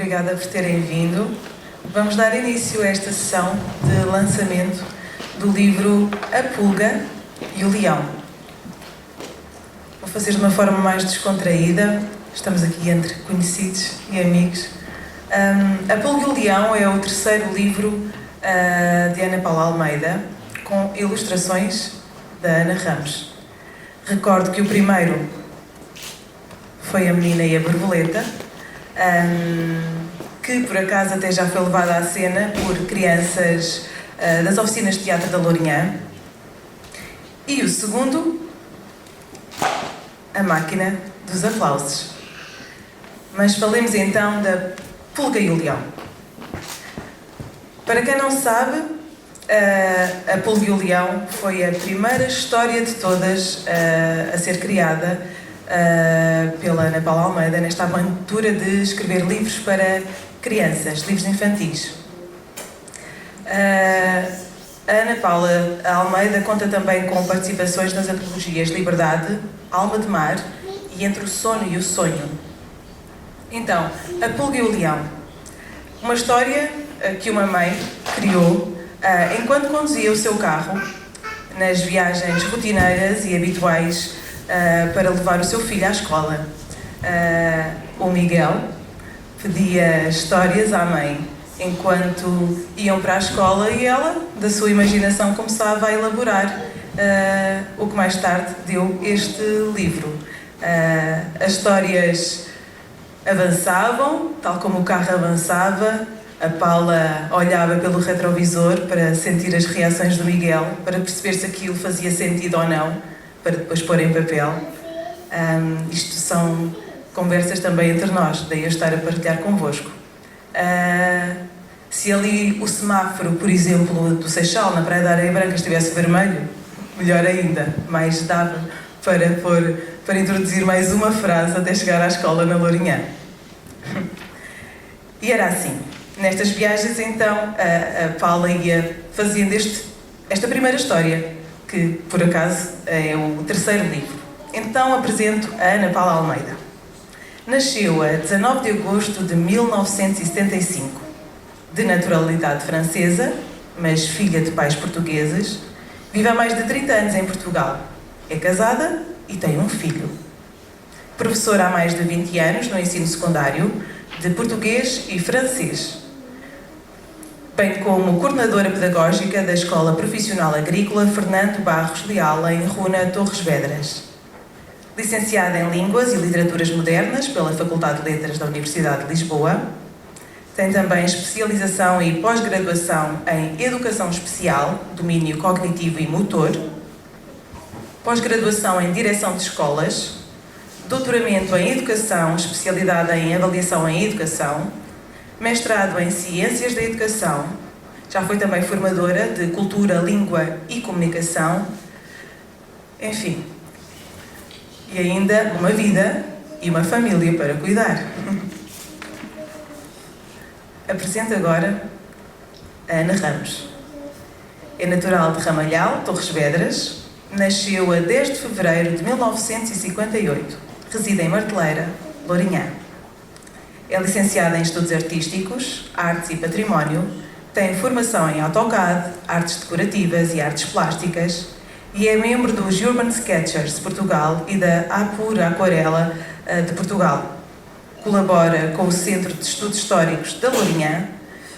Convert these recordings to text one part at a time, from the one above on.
obrigada por terem vindo. Vamos dar início a esta sessão de lançamento do livro A Pulga e o Leão. Vou fazer de uma forma mais descontraída, estamos aqui entre conhecidos e amigos. A Pulga e o Leão é o terceiro livro de Ana Paula Almeida, com ilustrações da Ana Ramos. Recordo que o primeiro foi A Menina e a Borboleta, que por acaso até já foi levada à cena por crianças das oficinas de teatro da Lourinhã. E o segundo, A Máquina dos Aplausos. Mas falemos então da Pulga e o Leão. Para quem não sabe, A Pulga e o Leão foi a primeira história de todas a ser criada pela Ana Paula Almeida nesta aventura de escrever livros para crianças, livros infantis. A Ana Paula Almeida conta também com participações nas antologias Liberdade, Alma de Mar e Entre o Sono e o Sonho. Então, A Pulga e o Leão. Uma história que uma mãe criou enquanto conduzia o seu carro nas viagens rotineiras e habituais para levar o seu filho à escola. O Miguel pedia histórias à mãe enquanto iam para a escola e ela, da sua imaginação, começava a elaborar o que mais tarde deu este livro. As histórias avançavam, tal como o carro avançava. A Paula olhava pelo retrovisor para sentir as reações do Miguel, para perceber se aquilo fazia sentido ou não, para depois pôr em papel. Isto são conversas também entre nós, daí eu estar a partilhar convosco. Se ali o semáforo, por exemplo, do Seixal, na Praia da Areia Branca, estivesse vermelho, melhor ainda, mais dava para introduzir mais uma frase até chegar à escola na Lourinhã. E era assim. Nestas viagens, então, a Paula ia fazendo esta primeira história, que, por acaso, é o terceiro livro. Então, apresento a Ana Paula Almeida. Nasceu a 19 de agosto de 1975, de naturalidade francesa, mas filha de pais portugueses, vive há mais de 30 anos em Portugal. É casada e tem um filho. Professora há mais de 20 anos no ensino secundário, de português e francês, bem como coordenadora pedagógica da Escola Profissional Agrícola Fernando Barros Leal, em Runa, Torres Vedras. Licenciada em Línguas e Literaturas Modernas pela Faculdade de Letras da Universidade de Lisboa. Tem também especialização e pós-graduação em Educação Especial, domínio cognitivo e motor. Pós-graduação em Direção de Escolas. Doutoramento em Educação, especialidade em Avaliação em Educação. Mestrado em Ciências da Educação. Já foi também formadora de Cultura, Língua e Comunicação. Enfim. E ainda uma vida e uma família para cuidar. Apresento agora a Ana Ramos. É natural de Ramalhal, Torres Vedras. Nasceu a 10 de fevereiro de 1958. Reside em Marteleira, Lourinhã. É licenciada em Estudos Artísticos, Artes e Património. Tem formação em AutoCAD, Artes Decorativas e Artes Plásticas. E é membro dos Urban Sketchers de Portugal e da Apura Aquarela de Portugal. Colabora com o Centro de Estudos Históricos da Lourinhã,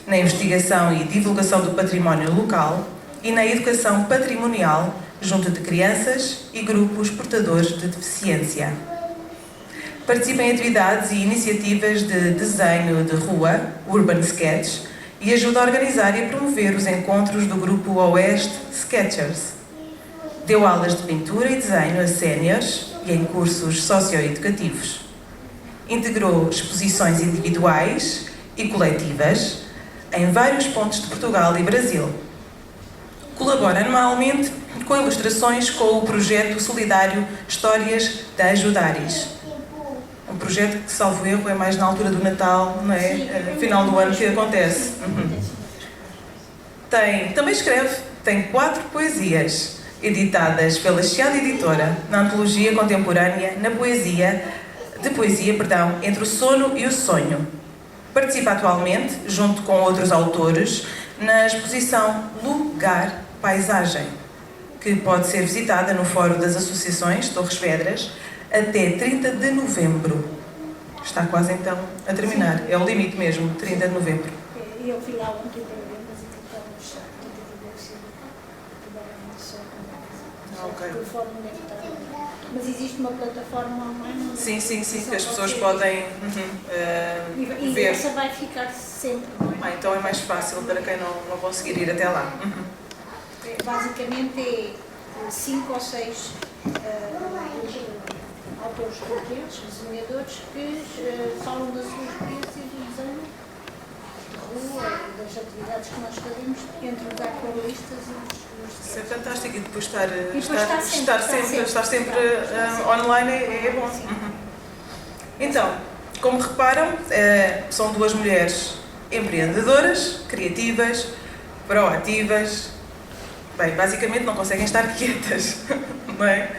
na investigação e divulgação do património local e na educação patrimonial junto de crianças e grupos portadores de deficiência. Participa em atividades e iniciativas de desenho de rua, Urban Sketch, e ajuda a organizar e promover os encontros do grupo Oeste Sketchers. Deu aulas de pintura e desenho a séniores e em cursos socioeducativos. Integrou exposições individuais e coletivas em vários pontos de Portugal e Brasil. Colabora anualmente com ilustrações com o projeto solidário Histórias da Ajudaris. Um projeto que, salvo erro, é mais na altura do Natal, não é? Final do ano que acontece. Também escreve, tem 4 poesias editadas pela Chiado Editora na antologia contemporânea de poesia, Entre o Sono e o Sonho. Participa atualmente, junto com outros autores, na exposição Lugar Paisagem, que pode ser visitada no Fórum das Associações Torres Vedras até 30 de novembro. Está quase então a terminar. Sim. É o limite mesmo, 30 de novembro. Eu fui lá ontem para ver, mas estamos o fórum deve estar. Mas existe uma plataforma online? Sim, que as pessoas podem E ver. essa vai ficar sempre, não é? Então é mais fácil para quem não conseguir ir até lá. Basicamente é 5 ou 6 autores portugueses, desenhadores, que falam das suas experiências do desenho de rua, das atividades que nós fazemos entre os aquarelistas e os Isso é fantástico. E depois estar estar sempre online é bom. Então, como reparam, são duas mulheres empreendedoras, criativas, proativas. Bem, basicamente não conseguem estar quietas, não é?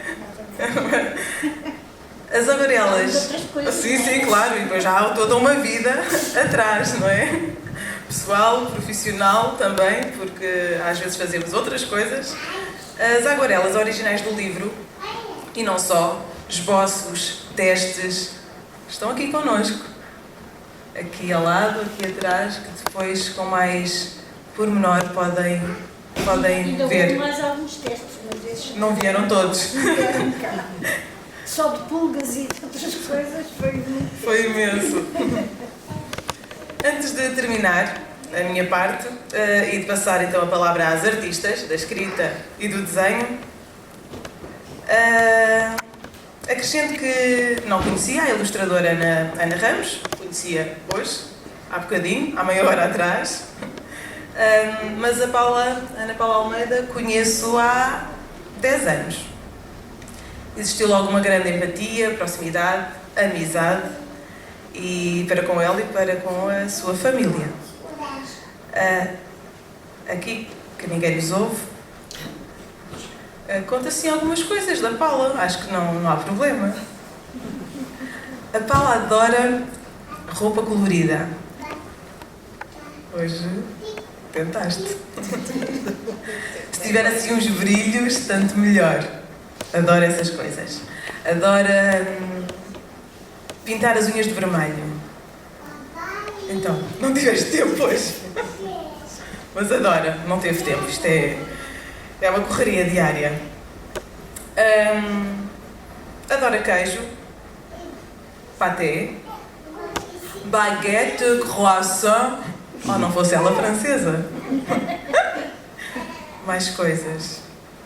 As Agarelas. Sim, claro, e depois já há toda uma vida atrás, não é? Pessoal, profissional também, porque às vezes fazemos outras coisas. As aguarelas originais do livro, e não só, esboços, testes, estão aqui connosco. Aqui ao lado, aqui atrás, que depois com mais pormenor podem ver. Ainda mais alguns testes, mas esses não vieram todos. Não vieram cá. Só de pulgas e de outras coisas foi imenso. Antes de terminar a minha parte e de passar então a palavra às artistas da escrita e do desenho, acrescento que não conhecia a ilustradora Ana Ramos, conhecia hoje, há bocadinho, há meia hora atrás, mas a Ana Paula Almeida conheço há 10 anos. Existiu logo uma grande empatia, proximidade, amizade, e para com ela e para com a sua família. Aqui, que ninguém nos ouve, conta-se algumas coisas da Paula, acho que não há problema. A Paula adora roupa colorida. Hoje tentaste. Se tiver assim uns brilhos, tanto melhor. Adora essas coisas. Adora pintar as unhas de vermelho. Então, não tiveste tempo hoje. Mas adora, não teve tempo. Isto é uma correria diária. Adora queijo, paté, baguete, croissant. Oh, não fosse ela francesa. Mais coisas.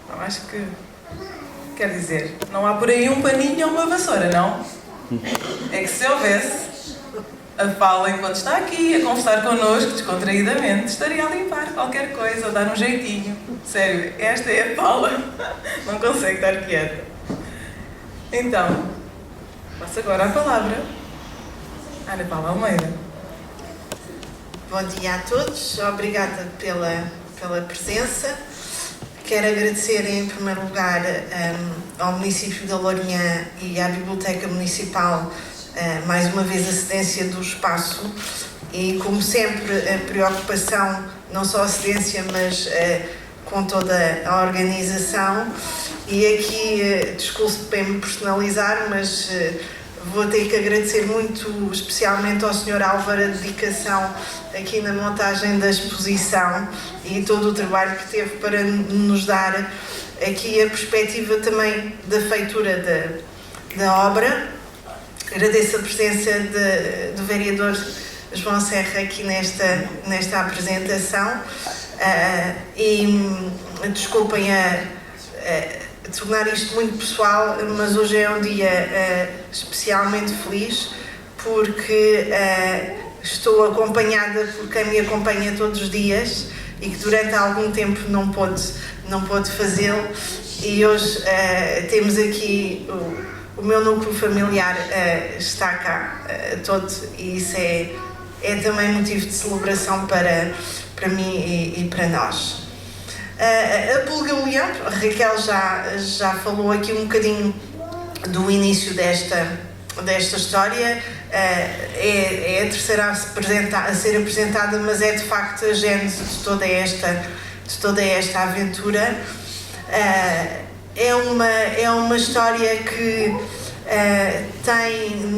Não, acho que... Quer dizer, não há por aí um paninho ou uma vassoura, não? É que se houvesse, a Paula, enquanto está aqui a conversar connosco, descontraídamente, estaria a limpar qualquer coisa, a dar um jeitinho. Sério, esta é a Paula. Não consegue estar quieta. Então, passo agora a palavra à Ana Paula Almeida. Bom dia a todos, obrigada pela presença. Quero agradecer em primeiro lugar ao município de Lourinhã e à Biblioteca Municipal mais uma vez a cedência do espaço e, como sempre, a preocupação, não só a cedência, mas com toda a organização. E aqui, desculpe-me personalizar, mas vou ter que agradecer muito, especialmente ao Sr. Álvaro, a dedicação aqui na montagem da exposição e todo o trabalho que teve para nos dar aqui a perspectiva também da feitura da obra. Agradeço a presença do vereador João Serra aqui nesta apresentação e desculpem tornar isto muito pessoal, mas hoje é um dia especialmente feliz porque estou acompanhada por quem me acompanha todos os dias e que durante algum tempo não pôde fazê-lo, e hoje temos aqui o meu núcleo familiar está cá todo, e isso é também motivo de celebração para mim e para nós. A Pulga Leão, a Raquel já falou aqui um bocadinho do início desta história. é a terceira a ser apresentada, mas é de facto a gênese de toda esta aventura. É uma história que tem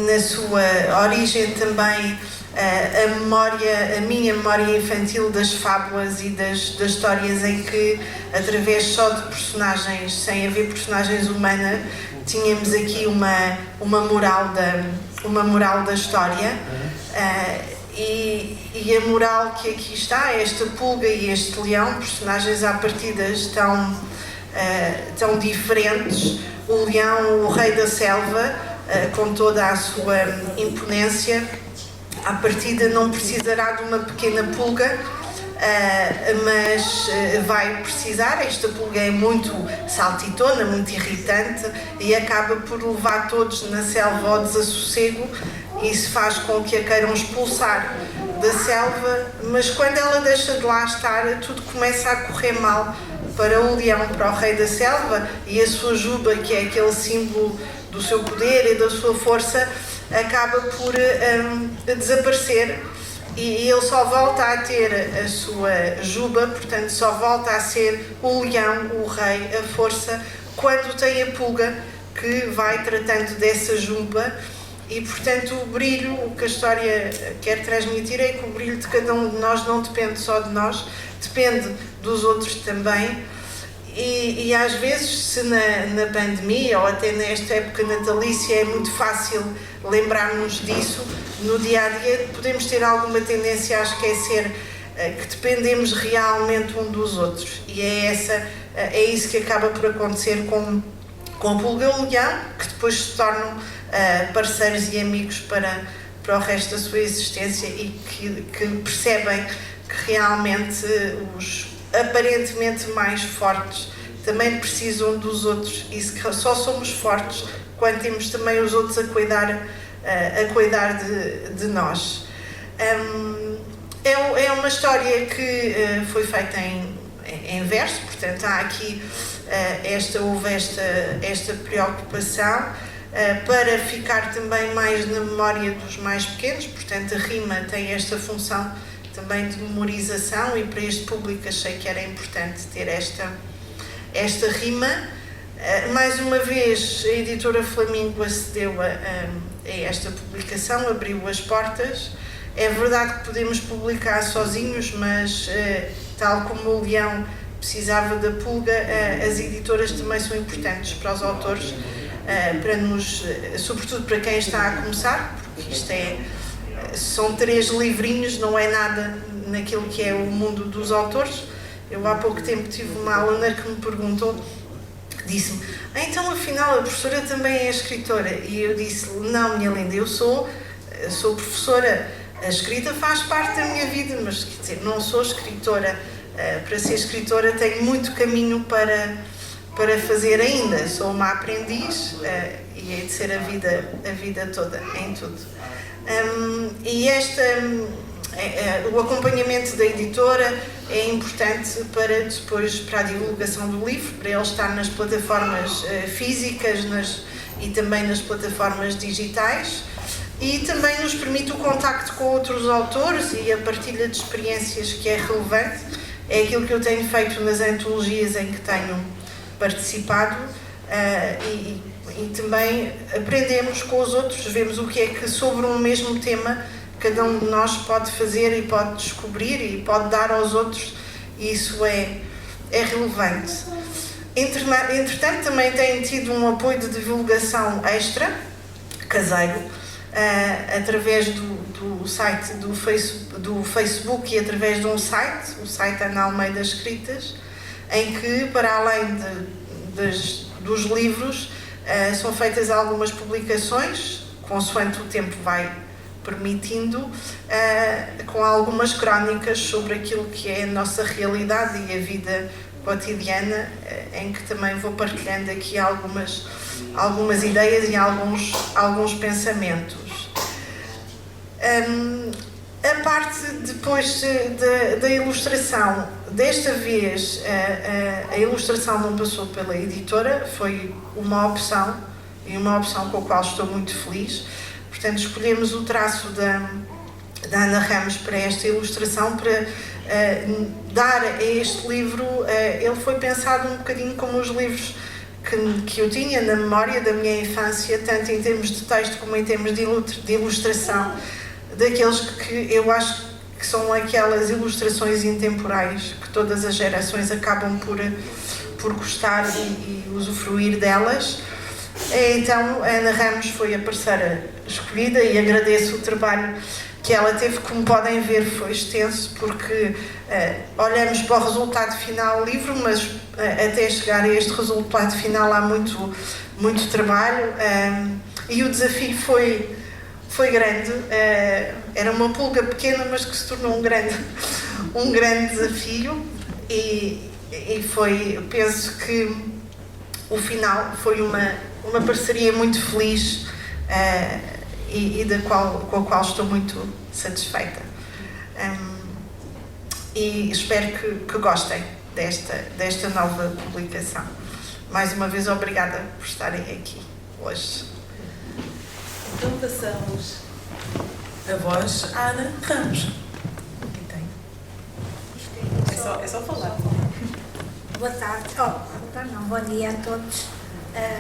na sua origem também a minha memória infantil das fábulas e das histórias em que, através só de personagens, sem haver personagens humanas, tínhamos aqui uma moral da história. E a moral que aqui está, esta pulga e este leão, personagens à partida tão diferentes. O leão, o rei da selva, com toda a sua imponência, à partida não precisará de uma pequena pulga, mas vai precisar. Esta pulga é muito saltitona, muito irritante e acaba por levar todos na selva ao desassossego. Isso faz com que a queiram expulsar da selva, mas quando ela deixa de lá estar, tudo começa a correr mal para o leão, para o rei da selva, e a sua juba, que é aquele símbolo do seu poder e da sua força, acaba por desaparecer, e ele só volta a ter a sua juba, portanto só volta a ser o leão, o rei, a força, quando tem a pulga que vai tratando dessa juba. E, portanto, o brilho, o que a história quer transmitir é que o brilho de cada um de nós não depende só de nós, depende dos outros também. E às vezes, se na pandemia ou até nesta época natalícia é muito fácil lembrar-nos disso, no dia-a-dia podemos ter alguma tendência a esquecer que dependemos realmente um dos outros. E é isso que acaba por acontecer com o pulga e o leão, que depois se tornam parceiros e amigos para o resto da sua existência, e que percebem que realmente os aparentemente mais fortes também precisam dos outros, e só somos fortes quando temos também os outros a cuidar de nós. É uma história que foi feita em verso, portanto há aqui houve esta preocupação para ficar também mais na memória dos mais pequenos, portanto a rima tem esta função também de memorização, e para este público achei que era importante ter esta rima. Mais uma vez, a editora Flamingo acedeu a esta publicação, abriu as portas. É verdade que podemos publicar sozinhos, mas tal como o leão precisava da pulga, as editoras também são importantes para os autores, sobretudo para quem está a começar, porque são 3 livrinhos, não é nada naquilo que é o mundo dos autores. Eu há pouco tempo tive uma aluna que me perguntou, disse-me: então afinal a professora também é escritora? E eu disse: não, minha linda, eu sou professora, a escrita faz parte da minha vida, mas quer dizer, não sou escritora. Para ser escritora tenho muito caminho para fazer ainda, sou uma aprendiz, e hei de ser a vida toda, em tudo. E o acompanhamento da editora é importante para a divulgação do livro, para ele estar nas plataformas físicas e também nas plataformas digitais, e também nos permite o contacto com outros autores e a partilha de experiências, que é relevante. É aquilo que eu tenho feito nas antologias em que tenho participado, e também aprendemos com os outros, vemos o que é que sobre um mesmo tema cada um de nós pode fazer e pode descobrir e pode dar aos outros, e isso é relevante. Entretanto, também tem tido um apoio de divulgação extra, caseiro, através do site do Facebook e através de um site, o site Ana Almeida Escritas, em que, para além dos livros, são feitas algumas publicações, consoante o tempo vai permitindo, com algumas crónicas sobre aquilo que é a nossa realidade e a vida cotidiana, em que também vou partilhando aqui algumas ideias e alguns pensamentos. A parte depois da ilustração, desta vez a ilustração não passou pela editora, foi uma opção e uma opção com a qual estou muito feliz. Portanto, escolhemos o traço da Ana Ramos para esta ilustração, para dar a este livro, ele foi pensado um bocadinho como os livros que eu tinha na memória da minha infância, tanto em termos de texto como em termos de ilustração, daqueles que eu acho que são aquelas ilustrações intemporais, que todas as gerações acabam por gostar e usufruir delas. Então, a Ana Ramos foi a parceira escolhida e agradeço o trabalho que ela teve. Como podem ver, foi extenso, porque olhamos para o resultado final do livro, mas até chegar a este resultado final há muito trabalho, e o desafio foi grande. Era uma pulga pequena, mas que se tornou um grande desafio, e penso que o final foi uma parceria muito feliz, e com a qual estou muito satisfeita. E espero que gostem desta nova publicação. Mais uma vez, obrigada por estarem aqui hoje. Então passamos a voz à Ana Ramos. Aqui tem. É só falar. Boa tarde. Bom dia a todos. A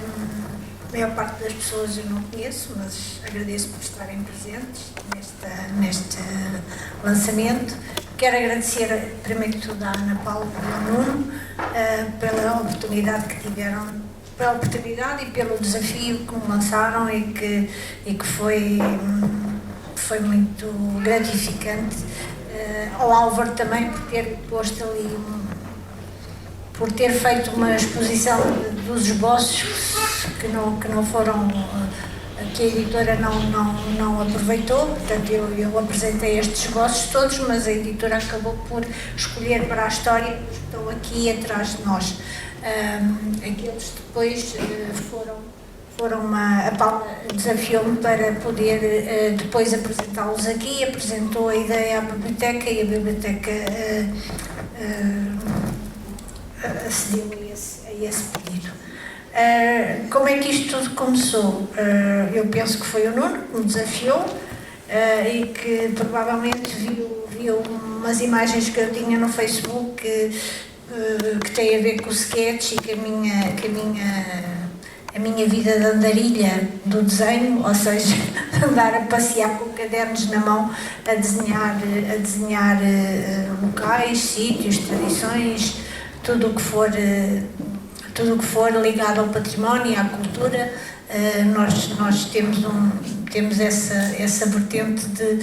maior parte das pessoas eu não conheço, mas agradeço por estarem presentes neste lançamento. Quero agradecer, primeiro de tudo, à Ana Paula e ao Nuno pela oportunidade que tiveram, pela oportunidade e pelo desafio que me lançaram e que foi muito gratificante. Ao Álvaro também por ter posto ali, por ter feito uma exposição dos esboços que não foram, que a editora não aproveitou. Portanto, eu apresentei estes esboços todos, mas a editora acabou por escolher para a história os que estão aqui atrás de nós. Aqueles depois a Paula desafiou-me para poder depois apresentá-los aqui. Apresentou a ideia à biblioteca e a biblioteca acedeu a esse pedido. Como é que isto tudo começou? Eu penso que foi o Nuno que me desafiou e que provavelmente viu umas imagens que eu tinha no Facebook que têm a ver com o sketch e com a minha vida de andarilha do desenho, ou seja, andar a passear com cadernos na mão, a desenhar locais, sítios, tradições, tudo o que for ligado ao património, à cultura. Nós temos essa vertente de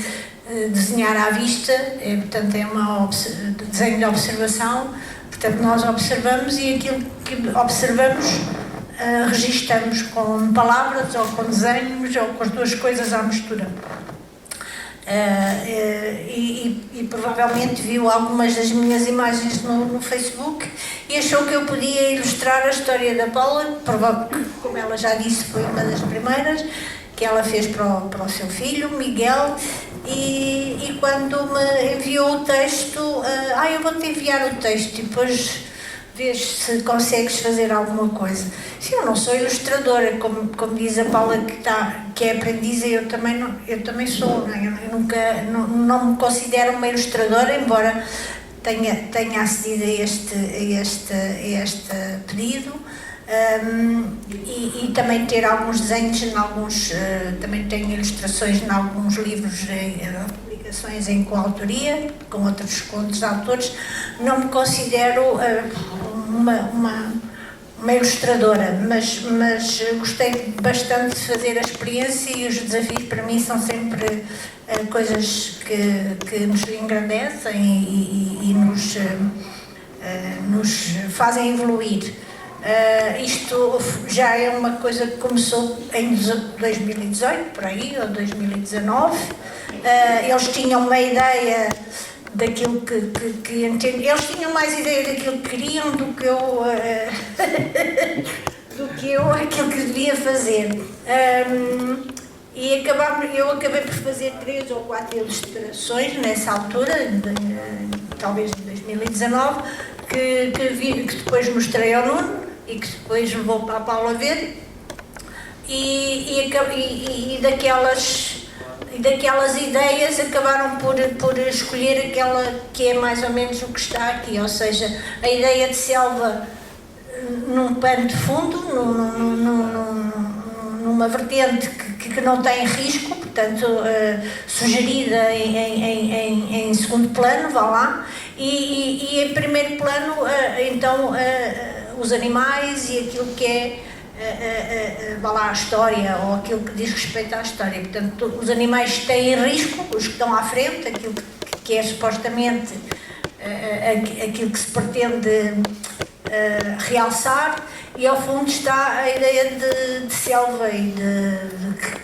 desenhar à vista, portanto é desenho de observação. Portanto, nós observamos e aquilo que observamos registamos com palavras ou com desenhos ou com as duas coisas à mistura. E provavelmente viu algumas das minhas imagens no Facebook e achou que eu podia ilustrar a história da Paula, como ela já disse, foi uma das primeiras que ela fez para o seu filho, Miguel, e quando me enviou o texto, eu vou-te enviar o texto e depois vês se consegues fazer alguma coisa. Sim, eu não sou ilustradora, como diz a Paula que é aprendiz, eu também sou, não é? Eu não me considero uma ilustradora, embora tenha acedido a este pedido, e também ter alguns desenhos, também tenho ilustrações em alguns livros, publicações em coautoria, com outros autores. Não me considero uma ilustradora, mas gostei bastante de fazer a experiência, e os desafios para mim são sempre coisas que nos engrandecem e nos fazem evoluir. Isto já é uma coisa que começou em 2018, por aí, ou 2019. Eles tinham uma ideia daquilo que entendiam. Eles tinham mais ideia daquilo que queriam do que eu aquilo que devia fazer. E eu acabei por fazer 3 ou 4 ilustrações nessa altura, talvez em 2019, que depois mostrei ao Nuno e que depois levou para a Paula ver. e daquelas ideias acabaram por escolher aquela que é mais ou menos o que está aqui, ou seja, a ideia de selva num pano de fundo, numa vertente que não tem risco, portanto, sugerida em segundo plano, vá lá, e em primeiro plano, então, os animais e aquilo que é vá lá, a história, ou aquilo que diz respeito à história. Portanto, os animais têm risco, os que estão à frente, aquilo que é supostamente aquilo que se pretende realçar, e ao fundo está a ideia de selva e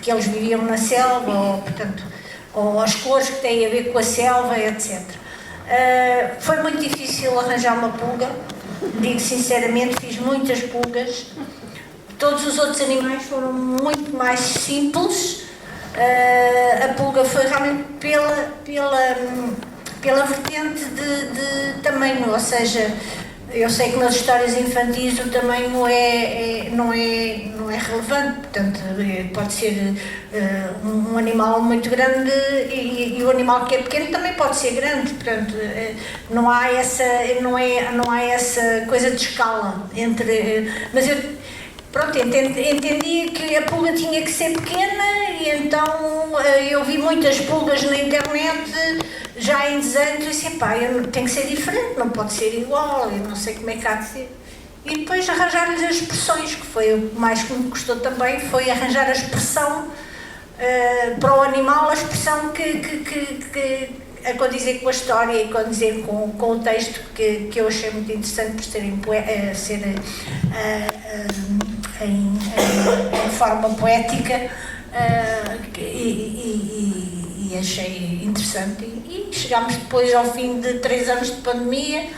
que eles viviam na selva, ou, portanto, ou as cores que têm a ver com a selva, etc. Foi muito difícil arranjar uma pulga, digo sinceramente, fiz muitas pulgas. Todos os outros animais foram muito mais simples. A pulga foi realmente pela vertente de tamanho, ou seja, eu sei que nas histórias infantis o tamanho não é relevante, portanto, pode ser um animal muito grande e o animal que é pequeno também pode ser grande, portanto, não há essa coisa de escala entre. Mas pronto, entendia que a pulga tinha que ser pequena, e então eu vi muitas pulgas na internet já em desenho, e disse, pá, tem que ser diferente, não pode ser igual, eu não sei como é que há de ser. E depois arranjar-lhes as expressões, que foi o mais que me custou também, foi arranjar a expressão para o animal, a expressão que a condizer com a história e condizer com o texto, que eu achei muito interessante por ser em forma poética, e achei interessante. E chegámos depois ao fim de 3 anos de pandemia,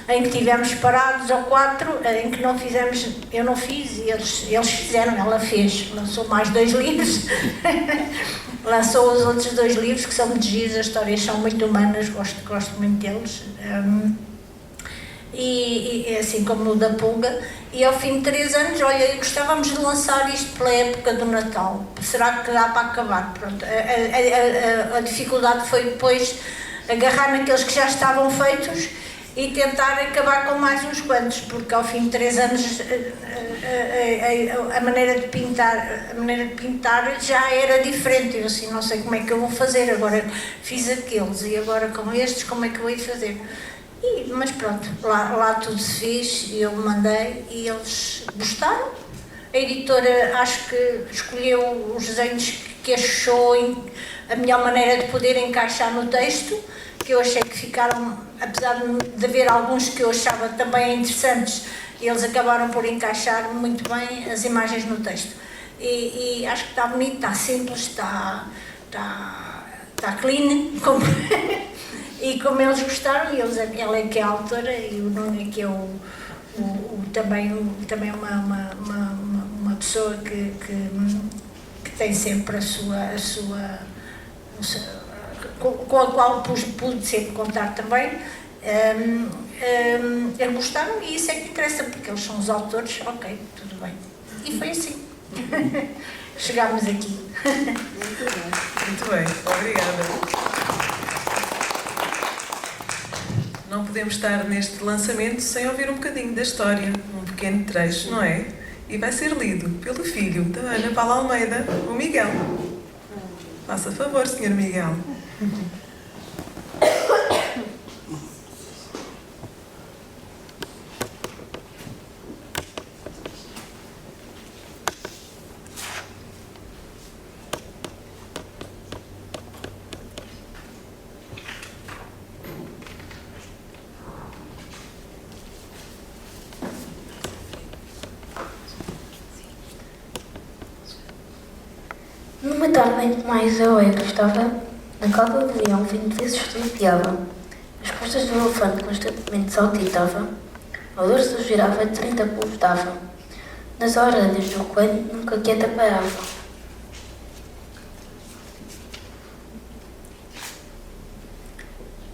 em que tivemos parados, ou 4, em que não fizemos, eu não fiz, e eles fizeram, ela fez, lançou mais 2 livros, lançou os outros 2 livros, que são muito giros, as histórias são muito humanas, gosto muito deles. E assim como o da pulga, e ao fim de 3 anos, olha, gostávamos de lançar isto pela época do Natal, será que dá para acabar? Pronto, a dificuldade foi depois agarrar naqueles que já estavam feitos e tentar acabar com mais uns quantos, porque ao fim de 3 anos a maneira de pintar já era diferente. Eu assim, não sei como é que eu vou fazer, agora fiz aqueles e agora com estes como é que eu vou fazer? Mas pronto, lá tudo se fez, eu mandei e eles gostaram. A editora acho que escolheu os desenhos que achou a melhor maneira de poder encaixar no texto, que eu achei que ficaram, apesar de haver alguns que eu achava também interessantes, eles acabaram por encaixar muito bem as imagens no texto. E acho que está bonito, está simples, está clean, e como eles gostaram, ela é que é a autora e o Nuno é que é também uma pessoa que tem sempre a sua com a qual pude sempre contar também. Eles gostaram e isso é que interessa, porque eles são os autores, ok, tudo bem. E foi assim. Chegámos aqui. Muito bem, obrigada. Não podemos estar neste lançamento sem ouvir um bocadinho da história, um pequeno trecho, não é? E vai ser lido pelo filho da Ana Paula Almeida, o Miguel. Faça favor, Sr. Miguel. Numa tarde de mais eu estava na cauda do leão, vindo vezes flutuava. As costas do elefante constantemente saltitava, ao dorso do girafa 30 pulos dava. Nas orelhas do coelho nunca quieta parava.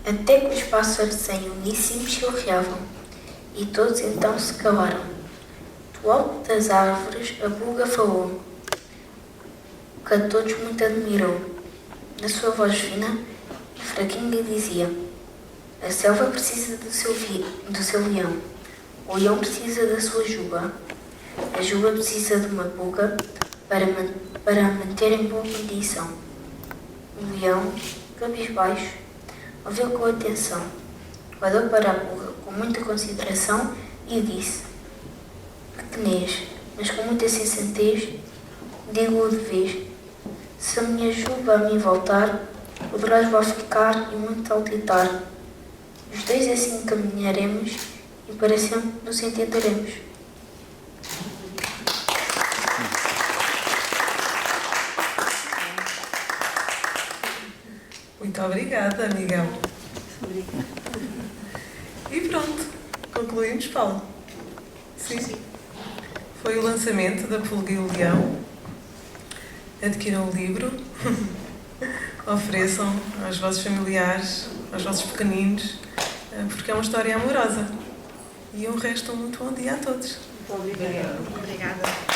Até que os pássaros em uníssono chilreavam, e todos então se calaram. Do alto das árvores a pulga falou: que a todos muito admirou. Na sua voz fina e fraquinha dizia: a selva precisa do seu leão, o leão precisa da sua juba, a juba precisa de uma pulga para a manter em boa condição. O leão, cabisbaixo, ouviu com atenção, olhou para a pulga com muita consideração e disse: pequenez, mas com muita sensatez, digo-o de vez: se a minha juba a mim voltar, poderás vó ficar e muito saltitar. Os dois assim caminharemos e para sempre nos entenderemos. Muito obrigada, Miguel. E pronto, concluímos, Paulo. Sim. Foi o lançamento da Pulga e o Leão. Adquiram o livro. Ofereçam aos vossos familiares, aos vossos pequeninos, porque é uma história amorosa. E um resto muito bom dia a todos. Muito obrigada. Obrigada.